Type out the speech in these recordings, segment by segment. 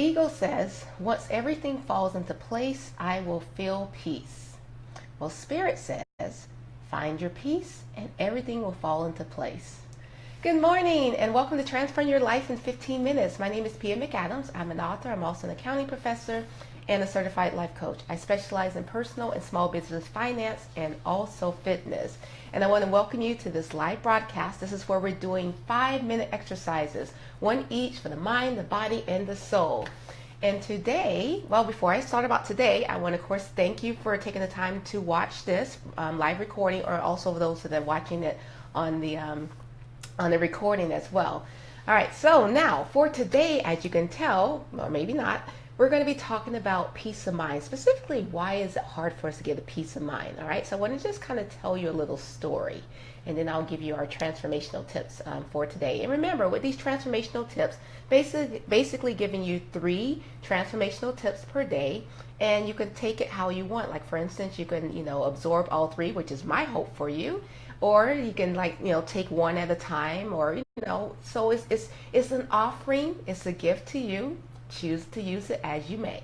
Ego says, once everything falls into place, I will feel peace. Well, Spirit says, find your peace and everything will fall into place. Good morning and welcome to Transform Your Life in 15 Minutes. My name is McAdams. I'm an author. I'm also an accounting professor and a certified life coach. I specialize in personal and small business finance and also fitness. And I want to welcome you to this live broadcast. This is where we're doing 5-minute exercises, one each for the mind, the body, and the soul. And today, well, before I start about today, I want to, of course, thank you for taking the time to watch this live recording, or also those that are watching it on the recording as well. All right, so now for today, as you can tell, or maybe not, we're going to be talking about peace of mind. Specifically, why is it hard for us to get a peace of mind? All right, so I want to just kind of tell you a little story, and then I'll give you our transformational tips for today. And remember, with these transformational tips, basically giving you 3 transformational tips per day, and you can take it how you want. Like, for instance, you can, absorb all 3, which is my hope for you. Or you can, take one at a time, or, so it's an offering. It's a gift to you. Choose to use it as you may.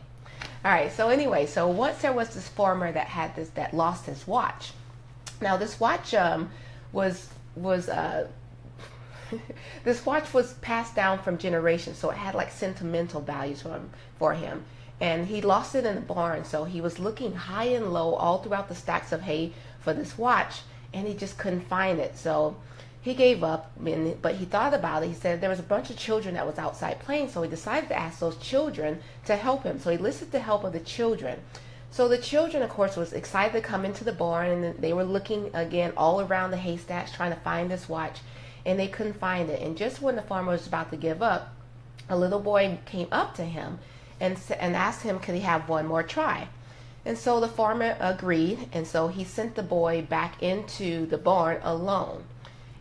All right, so anyway, so once there was this farmer that lost his watch. Now this watch was this watch was passed down from generations, so it had like sentimental values for him. And he lost it in the barn, so he was looking high and low all throughout the stacks of hay for this watch, and he just couldn't find it. So he gave up, but he thought about it. He said there was a bunch of children that was outside playing, so he decided to ask those children to help him. So he enlisted the help of the children. So the children, of course, was excited to come into the barn, and they were looking again all around the haystacks trying to find this watch, and they couldn't find it. And just when the farmer was about to give up, a little boy came up to him and asked him, could he have one more try? And so the farmer agreed, and so he sent the boy back into the barn alone.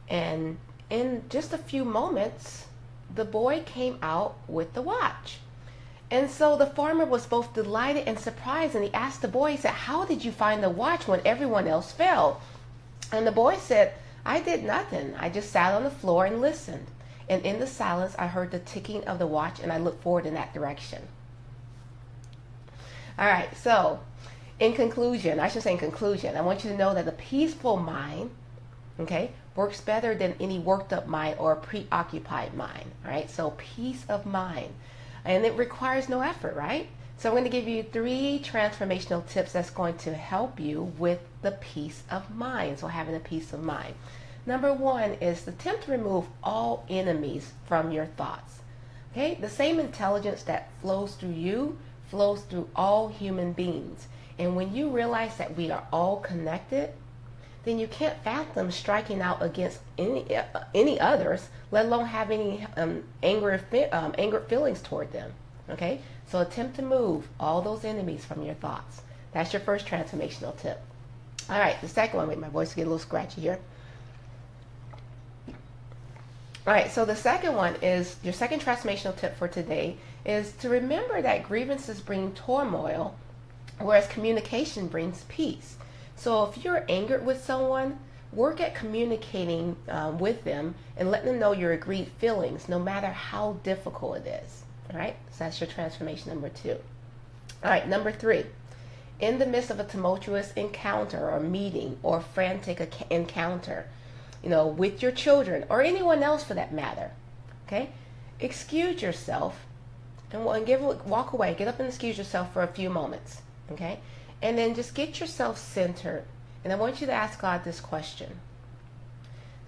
And in just a few moments, the boy came out with the watch. And so the farmer was both delighted and surprised, and he asked the boy, he said, how did you find the watch when everyone else fell? And the boy said, I did nothing. I just sat on the floor and listened. And in the silence, I heard the ticking of the watch, and I looked forward in that direction. All right, so in conclusion, I want you to know that a peaceful mind, okay, works better than any worked up mind or preoccupied mind. All right, so peace of mind, and it requires no effort, right? So I'm going to give you 3 transformational tips that's going to help you with the peace of mind. So having a peace of mind. Number 1 is attempt to remove all enemies from your thoughts. Okay, the same intelligence that flows through you flows through all human beings, and when you realize that we are all connected, then you can't fathom striking out against any others, let alone have any anger feelings toward them. Okay, so attempt to move all those enemies from your thoughts. That's your first transformational tip. All right, the second one, wait, my voice will get a little scratchy here. All right, so the second one is, your second transformational tip for today is to remember that grievances bring turmoil, whereas communication brings peace. So if you're angered with someone, work at communicating with them and letting them know your agreed feelings, no matter how difficult it is. All right, so that's your transformation number 2. All right, number 3, in the midst of a tumultuous encounter or meeting or frantic encounter, with your children or anyone else for that matter, okay, excuse yourself and walk away, get up and excuse yourself for a few moments, okay? And then just get yourself centered. And I want you to ask God this question.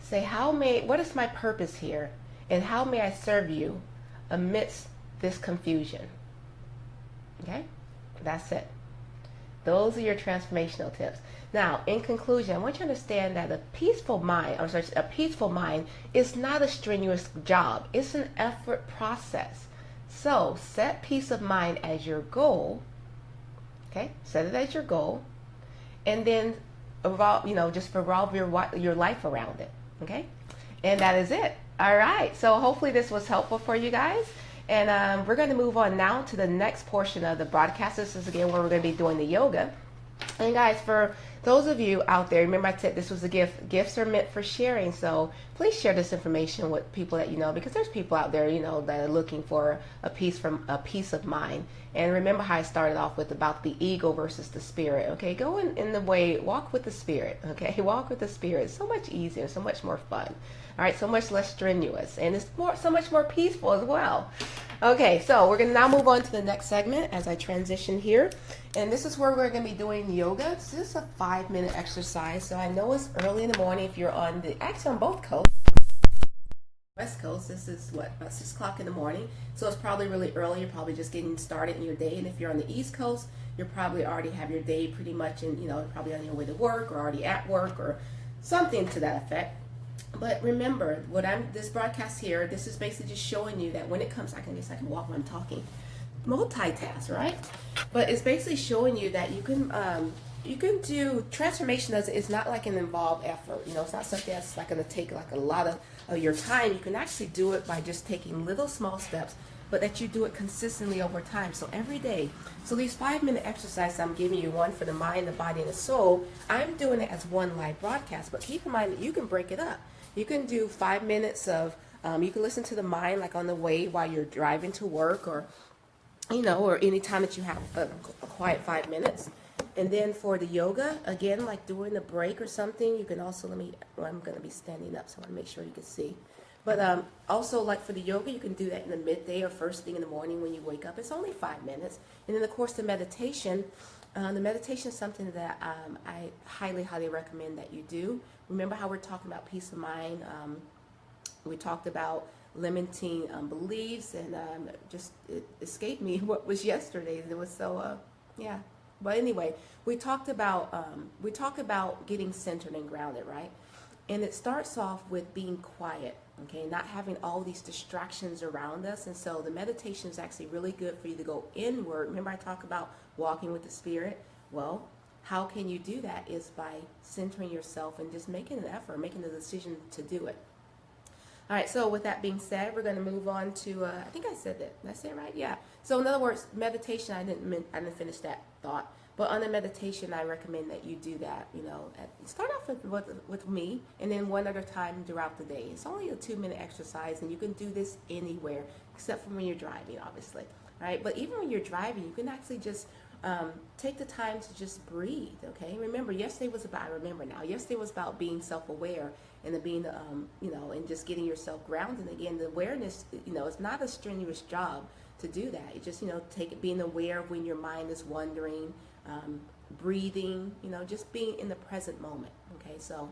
Say, what is my purpose here? And how may I serve you amidst this confusion? Okay? That's it. Those are your transformational tips. Now, in conclusion, I want you to understand that a peaceful mind is not a strenuous job. It's an effort process. So set peace of mind as your goal. Okay, set it as your goal, and then just revolve your life around it. Okay, and that is it. All right, so hopefully this was helpful for you guys, and we're going to move on now to the next portion of the broadcast. This is again where we're going to be doing the yoga. And guys, for those of you out there, remember I said this was a gift. Gifts are meant for sharing, so please share this information with people that you know, because there's people out there, you know, that are looking for a peace of mind. And remember how I started off with about the ego versus the spirit. Okay, go in the way, walk with the spirit. Okay, walk with the spirit. It's so much easier, so much more fun. All right, so much less strenuous, and it's so much more peaceful as well. Okay, so we're going to now move on to the next segment as I transition here. And this is where we're going to be doing yoga. This is a 5-minute exercise. So I know it's early in the morning if you're actually on both coasts. West Coast, this is what, about 6 o'clock in the morning. So it's probably really early. You're probably just getting started in your day. And if you're on the East Coast, you're probably already have your day pretty much in, you know, probably on your way to work or already at work or something to that effect. But remember, this broadcast here, this is basically just showing you that when it comes, I can walk when I'm talking, multitask, right? But it's basically showing you that you can do transformation. It's not like an involved effort. You know, it's not something that's like going to take like a lot of your time. You can actually do it by just taking little small steps, but that you do it consistently over time. So every day. So these 5-minute exercises I'm giving you, one for the mind, the body, and the soul, I'm doing it as one live broadcast. But keep in mind that you can break it up. You can do 5 minutes of, you can listen to the mind like on the way while you're driving to work, or, you know, or any time that you have a quiet 5 minutes. And then for the yoga, again, like during the break or something, you can also, I'm going to be standing up, so I want to make sure you can see. But also, like for the yoga, you can do that in the midday or first thing in the morning when you wake up. It's only 5 minutes. And then, of course, the meditation is something that I highly, highly recommend that you do. Remember how we're talking about peace of mind. We talked about limiting beliefs, and it escaped me what was yesterday. It was so, yeah. But anyway, we talk about getting centered and grounded, right? And it starts off with being quiet, okay, not having all these distractions around us. And so the meditation is actually really good for you to go inward. Remember I talk about walking with the spirit? Well, how can you do that is by centering yourself and just making an effort, making the decision to do it. All right, so with that being said, we're going to move on to, I think I said that. Did I say it right? Yeah. So in other words, meditation, I didn't finish that thought. But on the meditation, I recommend that you do that, you know, start off with me, and then one other time throughout the day. It's only a 2-minute exercise, and you can do this anywhere, except for when you're driving, obviously. All right, but even when you're driving, you can actually just take the time to just breathe, okay? Remember, yesterday was about being self-aware and being, you know, and just getting yourself grounded. Again, the awareness, you know, it's not a strenuous job to do that. You just, you know, being aware of when your mind is wandering, breathing, you know, just being in the present moment, okay? So,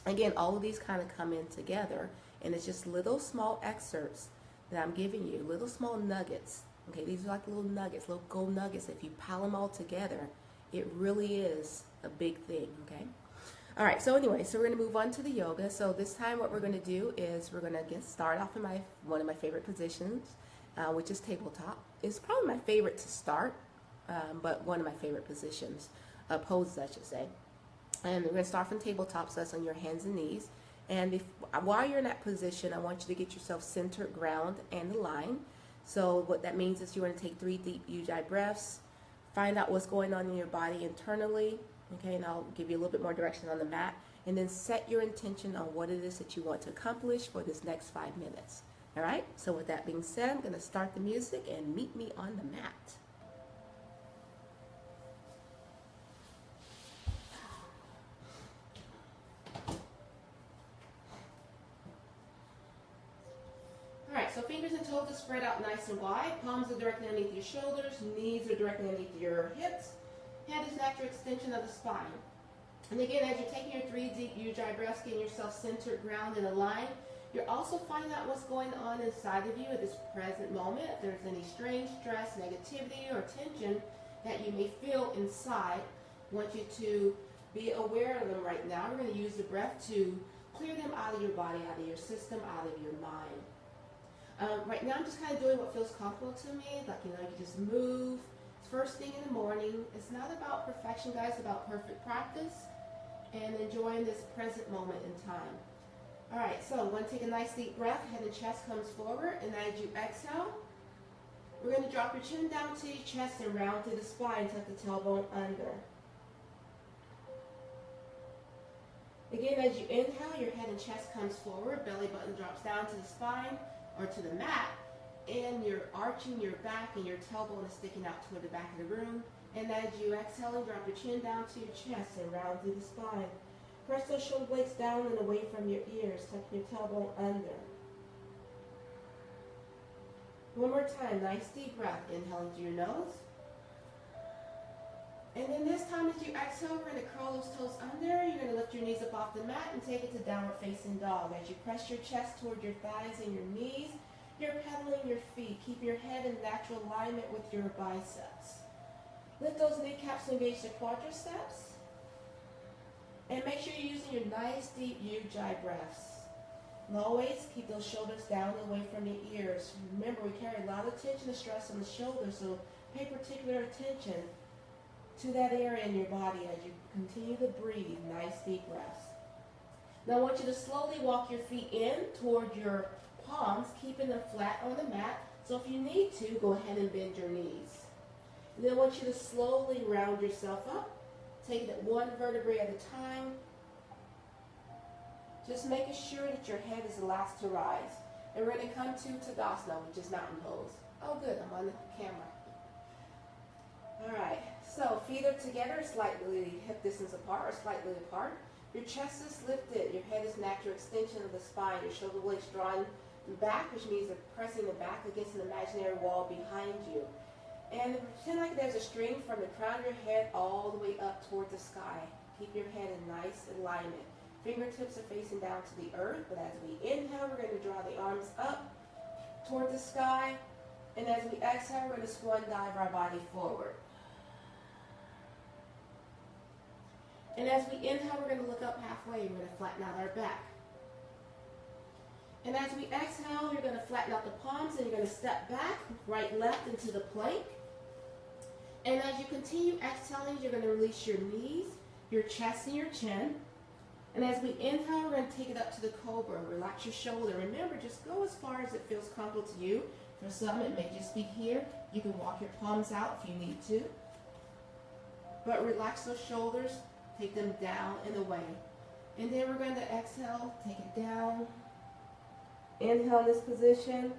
again, all of these kind of come in together, and it's just little small excerpts that I'm giving you, little small nuggets. Okay, these are like little nuggets, little gold nuggets. If you pile them all together, it really is a big thing, okay? All right, so anyway, so we're going to move on to the yoga. So this time what we're going to do is we're going to start off in one of my favorite positions, which is tabletop. It's probably my favorite to start, but one of my favorite positions, poses, I should say. And we're going to start from tabletop, so that's on your hands and knees. And while you're in that position, I want you to get yourself centered, ground, and aligned. So what that means is you want to take 3 deep ujjayi breaths, find out what's going on in your body internally, okay, and I'll give you a little bit more direction on the mat, and then set your intention on what it is that you want to accomplish for this next 5 minutes. All right, so with that being said, I'm going to start the music and meet me on the mat. So fingers and toes are spread out nice and wide. Palms are directly underneath your shoulders. Knees are directly underneath your hips. Head is natural extension of the spine. And again, as you're taking your 3 deep ujjayi breaths, getting yourself centered, grounded, and aligned, you're also finding out what's going on inside of you at this present moment. If there's any strain, stress, negativity, or tension that you may feel inside, I want you to be aware of them right now. We're going to use the breath to clear them out of your body, out of your system, out of your mind. Right now I'm just kind of doing what feels comfortable to me, like, you know, you just move. It's first thing in the morning. It's not about perfection, guys, it's about perfect practice and enjoying this present moment in time. All right, so I want to take a nice deep breath. Head and chest comes forward, and as you exhale, we're going to drop your chin down to your chest and round through the spine, tuck the tailbone under. Again, as you inhale, your head and chest comes forward, belly button drops down to the spine or to the mat, and you're arching your back and your tailbone is sticking out toward the back of the room. And as you exhale, drop your chin down to your chest and round through the spine. Press those shoulder blades down and away from your ears, tucking your tailbone under. One more time, nice deep breath. Inhale into your nose. And then this time as you exhale, we're going to curl those toes under. You're going to lift your knees up off the mat and take it to downward facing dog. As you press your chest toward your thighs and your knees, you're pedaling your feet. Keep your head in natural alignment with your biceps. Lift those kneecaps to engage the quadriceps. And make sure you're using your nice deep ujjayi breaths. And always keep those shoulders down and away from your ears. Remember, we carry a lot of tension and stress on the shoulders, so pay particular attention to that area in your body as you continue to breathe. Nice deep breaths. Now I want you to slowly walk your feet in toward your palms, keeping them flat on the mat. So if you need to, go ahead and bend your knees. And then I want you to slowly round yourself up, taking it one vertebrae at a time. Just making sure that your head is the last to rise. And we're going to come to Tadasana, which is mountain pose. Oh good, I'm on the camera. Alright, so feet are together, slightly hip distance apart or slightly apart. Your chest is lifted, your head is natural extension of the spine, your shoulder blades drawn back, which means they're pressing the back against an imaginary wall behind you. And pretend like there's a string from the crown of your head all the way up toward the sky. Keep your head in nice alignment. Fingertips are facing down to the earth, but as we inhale, we're going to draw the arms up toward the sky. And as we exhale, we're going to swan dive our body forward. And as we inhale, we're going to look up halfway. We're going to flatten out our back. And as we exhale, you're going to flatten out the palms and you're going to step back, right, left into the plank. And as you continue exhaling, you're going to release your knees, your chest, and your chin. And as we inhale, we're going to take it up to the cobra. Relax your shoulder. Remember, just go as far as it feels comfortable to you. For some, it may just be here. You can walk your palms out if you need to. But relax those shoulders. Take them down and away. And then we're going to exhale, take it down. Inhale in this position.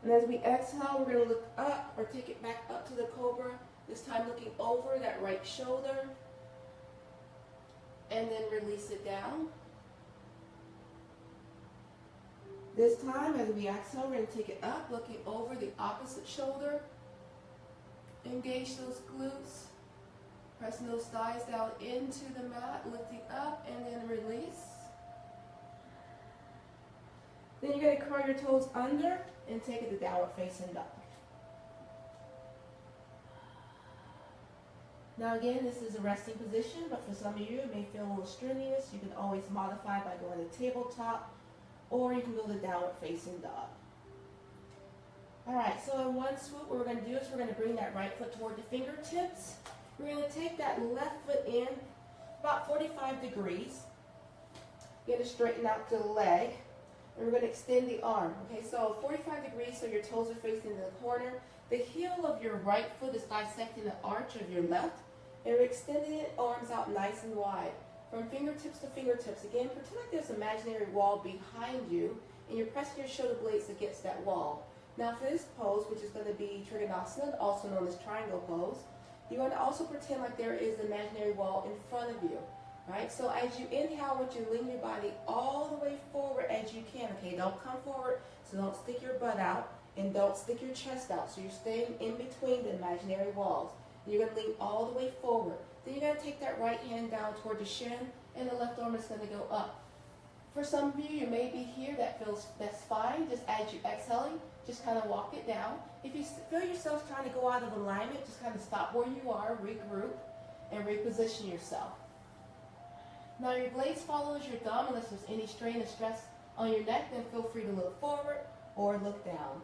And as we exhale, we're going to look up or take it back up to the cobra. This time looking over that right shoulder. And then release it down. This time, as we exhale, we're going to take it up, looking over the opposite shoulder. Engage those glutes. Pressing those thighs down into the mat, lifting up, and then release. Then you're going to curl your toes under and take it to downward facing dog. Now again, this is a resting position, but for some of you, it may feel a little strenuous. You can always modify by going to tabletop, or you can go to downward facing dog. All right, so in one swoop, what we're going to do is we're going to bring that right foot toward the fingertips. We're going to take that left foot in about 45 degrees. You're going to straighten out the leg. And we're going to extend the arm. Okay, so 45 degrees so your toes are facing the corner. The heel of your right foot is dissecting the arch of your left. And we're extending the arms out nice and wide. From fingertips to fingertips. Again, pretend like there's an imaginary wall behind you. And you're pressing your shoulder blades against that wall. Now for this pose, which is going to be Trikonasana, also known as triangle pose, you're going to also pretend like there is an imaginary wall in front of you, right? So as you inhale, I want you to lean your body all the way forward as you can, okay? Don't come forward, so don't stick your butt out, and don't stick your chest out. So you're staying in between the imaginary walls. You're going to lean all the way forward. Then you're going to take that right hand down toward the shin, and the left arm is going to go up. For some of you, you may be here, that's fine. Just as you exhaling, just kind of walk it down. If you feel yourself trying to go out of alignment, just kind of stop where you are, regroup, and reposition yourself. Now your blades follows your thumb unless there's any strain or stress on your neck, then feel free to look forward or look down.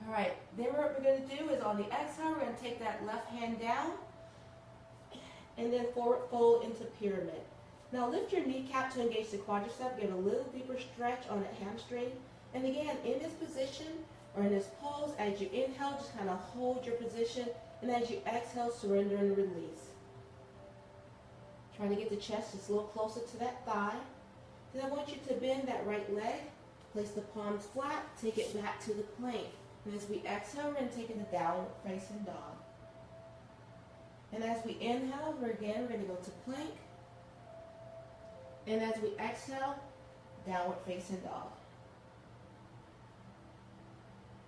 All right, then what we're going to do is on the exhale, we're going to take that left hand down and then forward fold into pyramid. Now lift your kneecap to engage the quadricep, give a little deeper stretch on that hamstring. And again, in this position or in this pose, as you inhale, just kind of hold your position. And as you exhale, surrender and release. Trying to get the chest just a little closer to that thigh. Then I want you to bend that right leg, place the palms flat, take it back to the plank. And as we exhale, we're going to take it to downward facing dog. And as we inhale, we're going to go to plank. And as we exhale, downward facing dog.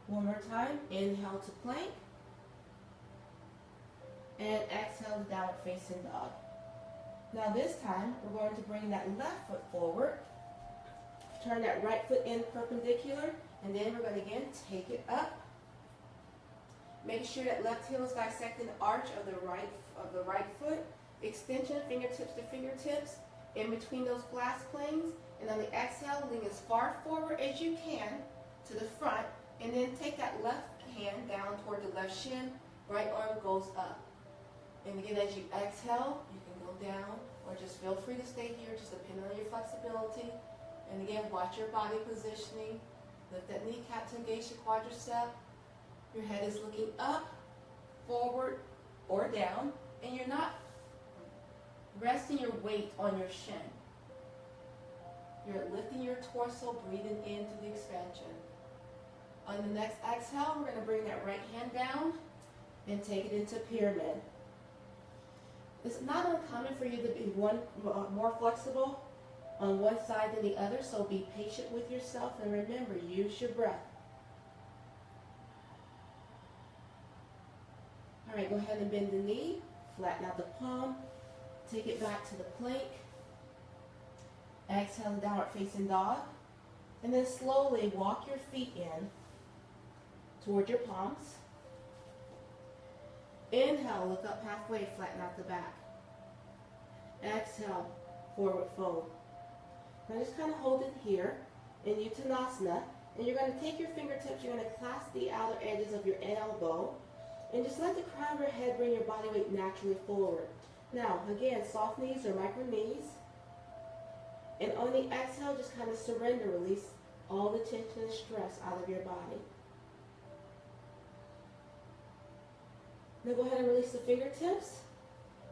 One more time, inhale to plank. And exhale to downward facing dog. Now this time, we're going to bring that left foot forward. Turn that right foot in perpendicular. And then we're going to again take it up. Make sure that left heel is dissecting the arch of the right foot. Extension, fingertips to fingertips, in between those glass planes. And on the exhale, lean as far forward as you can to the front. And then take that left hand down toward the left shin. Right arm goes up. And again, as you exhale, you can go down, or just feel free to stay here, just depending on your flexibility. And again, watch your body positioning. Lift that kneecap to engage the quadricep. Your head is looking up, forward, or down, and you're not resting your weight on your shin. You're lifting your torso, breathing into the expansion. On the next exhale, we're going to bring that right hand down and take it into pyramid. It's not uncommon for you to be more flexible on one side than the other, so be patient with yourself and remember, use your breath. All right, go ahead and bend the knee, flatten out the palm, take it back to the plank. Exhale, downward facing dog, and then slowly walk your feet in toward your palms. Inhale, look up halfway, flatten out the back. Exhale, forward fold. Now just kind of hold it here in Uttanasana, and you're going to take your fingertips, you're going to clasp the outer edges of your elbow, and just let the crown of your head bring your body weight naturally forward. Now, again, soft knees or micro knees. And on the exhale, just kind of surrender, release all the tension and stress out of your body. Now go ahead and release the fingertips.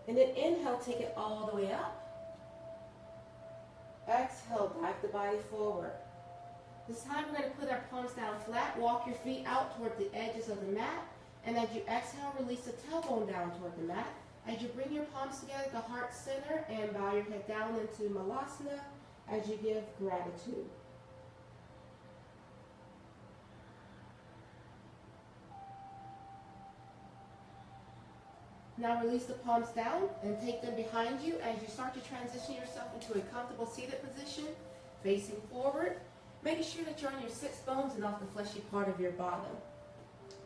And then inhale, take it all the way up. Exhale, back the body forward. This time we're going to put our palms down flat, walk your feet out toward the edges of the mat. And as you exhale, release the tailbone down toward the mat. As you bring your palms together at the heart center and bow your head down into Malasana as you give gratitude. Now release the palms down and take them behind you as you start to transition yourself into a comfortable seated position, facing forward. Making sure that you're on your sits bones and off the fleshy part of your bottom.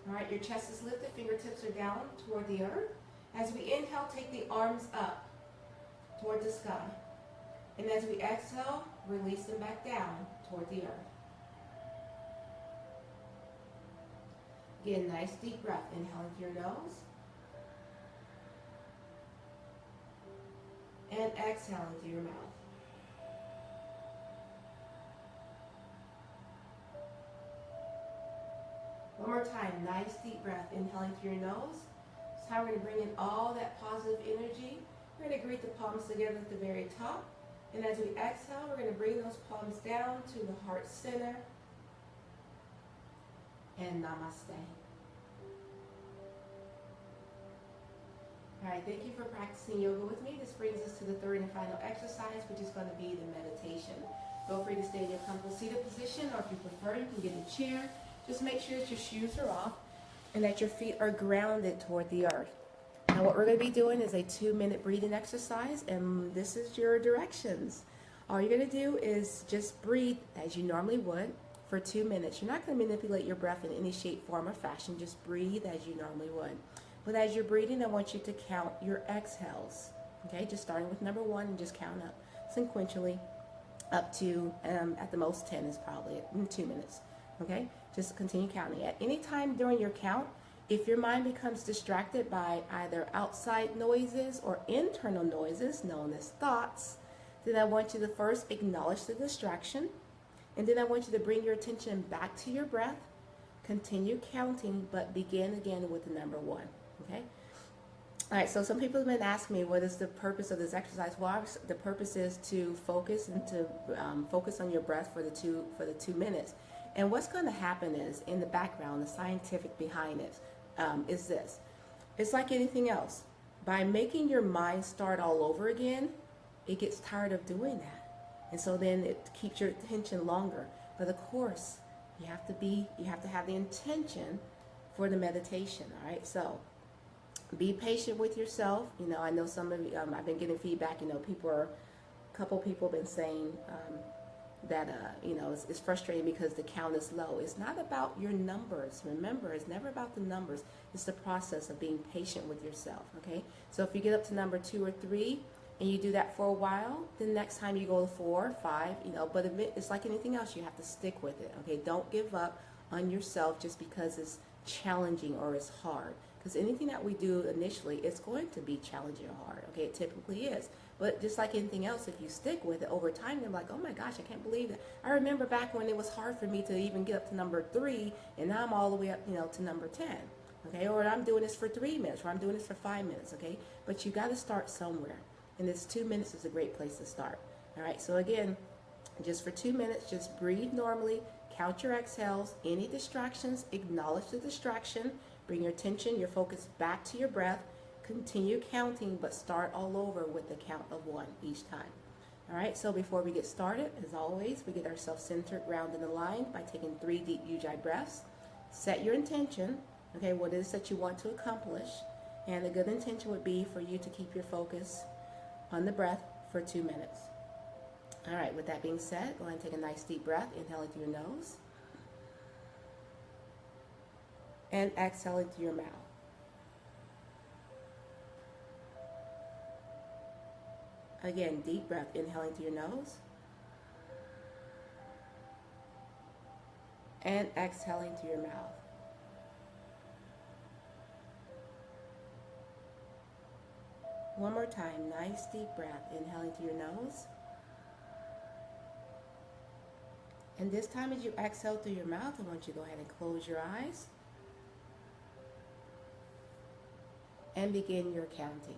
All right, your chest is lifted, fingertips are down toward the earth. As we inhale, take the arms up toward the sky. And as we exhale, release them back down toward the earth. Again, nice deep breath. Inhaling through your nose. And exhaling through your mouth. One more time, nice deep breath. Inhaling through your nose. This time we're going to bring in all that positive energy. We're going to greet the palms together at the very top. And as we exhale, we're going to bring those palms down to the heart center. And namaste. All right, thank you for practicing yoga with me. This brings us to the third and final exercise, which is going to be the meditation. Feel free to stay in your comfortable seated position, or if you prefer, you can get a chair. Just make sure that your shoes are off and that your feet are grounded toward the earth. Now what we're going to be doing is a 2-minute breathing exercise, and this is your directions. All you're going to do is just breathe as you normally would for 2 minutes. You're not going to manipulate your breath in any shape, form, or fashion. Just breathe as you normally would. But as you're breathing, I want you to count your exhales. Okay, just starting with number 1 and just count up sequentially up to, at the most 10 is probably in 2 minutes. Okay, just continue counting. At any time during your count, if your mind becomes distracted by either outside noises or internal noises known as thoughts, then I want you to first acknowledge the distraction, and then I want you to bring your attention back to your breath. Continue counting, but begin again with the number 1. Okay? All right, so some people have been asking me what is the purpose of this exercise. Well, the purpose is to focus and to focus on your breath for the 2 minutes. And what's going to happen is, in the background, the scientific behind it is this. It's like anything else. By making your mind start all over again, it gets tired of doing that, and so then it keeps your attention longer. But of course, you have to have the intention for the meditation. All right, so be patient with yourself. I know some of you, I've been getting feedback. A couple people have been saying that it's frustrating because the count is low. It's not about your numbers. Remember, it's never about the numbers. It's the process of being patient with yourself. Okay, so if you get up to number 2 or 3 and you do that for a while, then next time you go to 4, 5, but it's like anything else. You have to stick with it. Okay, don't give up on yourself just because it's challenging or it's hard. Because anything that we do initially, it's going to be challenging or hard. Okay, it typically is. But just like anything else, if you stick with it over time, you're like, oh my gosh, I can't believe that. I remember back when it was hard for me to even get up to number 3, and now I'm all the way up, to number 10. Okay, or I'm doing this for 3 minutes, or I'm doing this for 5 minutes. Okay, but you got to start somewhere, and this 2 minutes is a great place to start. All right, so again, just for 2 minutes, just breathe normally, count your exhales, any distractions, acknowledge the distraction. Bring your attention, your focus back to your breath. Continue counting, but start all over with the count of 1 each time. All right, so before we get started, as always, we get ourselves centered, grounded, and aligned by taking 3 deep Ujjayi breaths. Set your intention, okay, what it is that you want to accomplish. And a good intention would be for you to keep your focus on the breath for 2 minutes. All right, with that being said, go ahead and take a nice deep breath, inhaling through your nose. And exhaling through your mouth. Again, deep breath, inhaling through your nose. And exhaling through your mouth. One more time, nice deep breath, inhaling through your nose. And this time as you exhale through your mouth, I want you to go ahead and close your eyes. And begin your counting.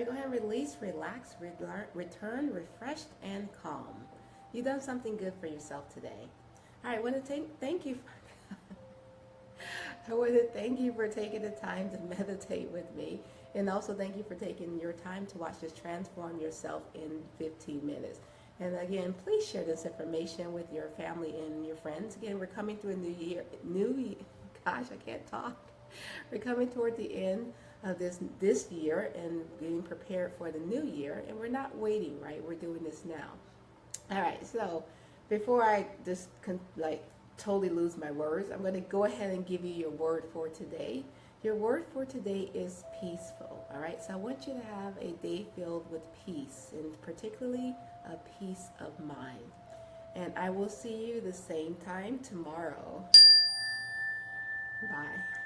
Go ahead and release, relax, return refreshed and calm. You've done something good for yourself today. All right, I want to thank you. I want to thank you for taking the time to meditate with me, and also thank you for taking your time to watch this transform yourself in 15 minutes. And again, please share this information with your family and your friends. Again, we're coming through a gosh, I can't talk. We're coming toward the end of this year and getting prepared for the new year, and we're not waiting, right? We're doing this now. All right, so before I just totally lose my words, I'm going to go ahead and give you your word for today. Your word for today is peaceful. All right, so I want you to have a day filled with peace, and particularly a peace of mind. And I will see you the same time tomorrow. Bye.